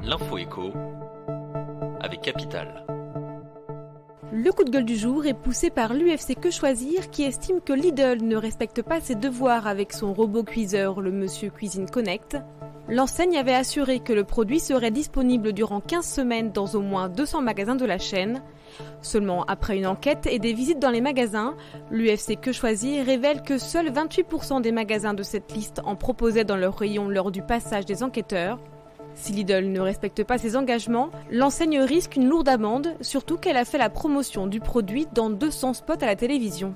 L'info écho avec Capital. Le coup de gueule du jour est poussé par l'UFC Que Choisir qui estime que Lidl ne respecte pas ses devoirs avec son robot cuiseur, le Monsieur Cuisine Connect. L'enseigne avait assuré que le produit serait disponible durant 15 semaines dans au moins 200 magasins de la chaîne. Seulement après une enquête et des visites dans les magasins, l'UFC Que Choisir révèle que seuls 28% des magasins de cette liste en proposaient dans leur rayon lors du passage des enquêteurs. Si Lidl ne respecte pas ses engagements, l'enseigne risque une lourde amende, surtout qu'elle a fait la promotion du produit dans 200 spots à la télévision.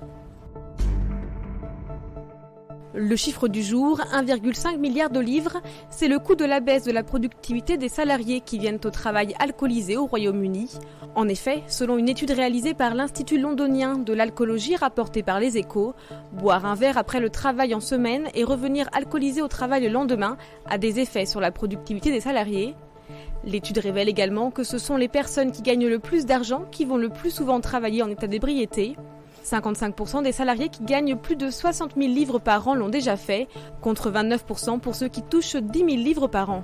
Le chiffre du jour, 1,5 milliard de livres, c'est le coût de la baisse de la productivité des salariés qui viennent au travail alcoolisés au Royaume-Uni. En effet, selon une étude réalisée par l'Institut londonien de l'alcoolologie rapportée par Les Échos, boire un verre après le travail en semaine et revenir alcoolisé au travail le lendemain a des effets sur la productivité des salariés. L'étude révèle également que ce sont les personnes qui gagnent le plus d'argent qui vont le plus souvent travailler en état d'ébriété. 55% des salariés qui gagnent plus de 60 000 livres par an l'ont déjà fait, contre 29% pour ceux qui touchent 10 000 livres par an.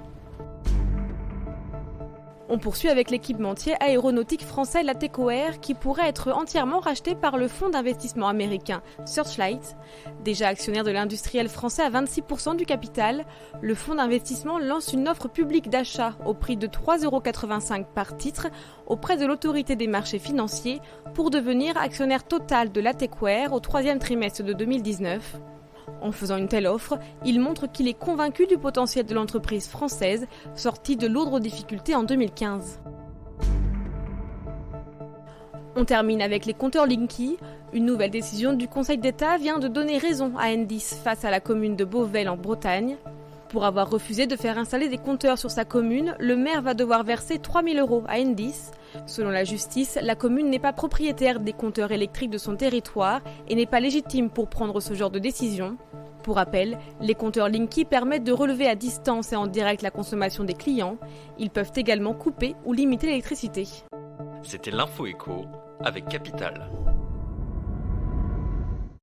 On poursuit avec l'équipementier aéronautique français Lateco Air qui pourrait être entièrement racheté par le fonds d'investissement américain Searchlight. Déjà actionnaire de l'industriel français à 26% du capital, le fonds d'investissement lance une offre publique d'achat au prix de 3,85 € par titre auprès de l'autorité des marchés financiers pour devenir actionnaire total de Lateco Air au troisième trimestre de 2019. En faisant une telle offre, il montre qu'il est convaincu du potentiel de l'entreprise française, sortie de lourdes difficultés en 2015. On termine avec les compteurs Linky. Une nouvelle décision du Conseil d'État vient de donner raison à N10 face à la commune de Beauvais en Bretagne. Pour avoir refusé de faire installer des compteurs sur sa commune, le maire va devoir verser 3 000 € à N10. Selon la justice, la commune n'est pas propriétaire des compteurs électriques de son territoire et n'est pas légitime pour prendre ce genre de décision. Pour rappel, les compteurs Linky permettent de relever à distance et en direct la consommation des clients. Ils peuvent également couper ou limiter l'électricité. C'était l'info écho avec Capital.